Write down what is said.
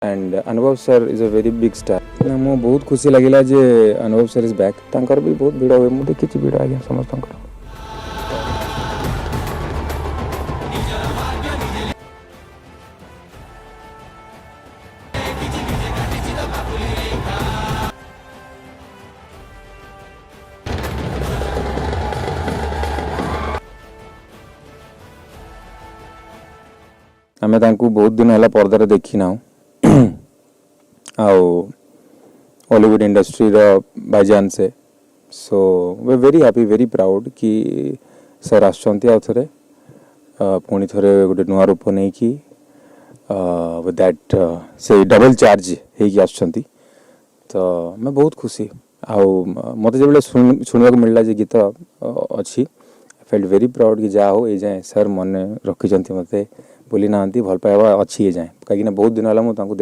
and अनुभव sir is a very big star ना मो बहुत खुशी लगिला जे अनुभव सर इज बैक तांकर भी बहुत भिड़ हुए मुझे देखी भिड़ आज्ञा समस्त आमे तांकू बहुत दिन है पर्दार देखी ना हॉलीवुड इंडस्ट्री भाईजान से सो वे वेरी हैप्पी वेरी प्राउड कि सर आसचंती आउ थरे पुणी थरे गोटे नुआ रूप नहीं कि विद दैट से डबल चार्ज होगी आसचंती तो मैं बहुत खुशी मत जो शुणा मिलला जे गीत अच्छी फेल्ट वेरी प्राउड कि जहाँ हो ये जाए सर मन रखी मत बोली ना भल पाइबा अच्छी ये जाए कहीं बहुत दिन है मुझे देखा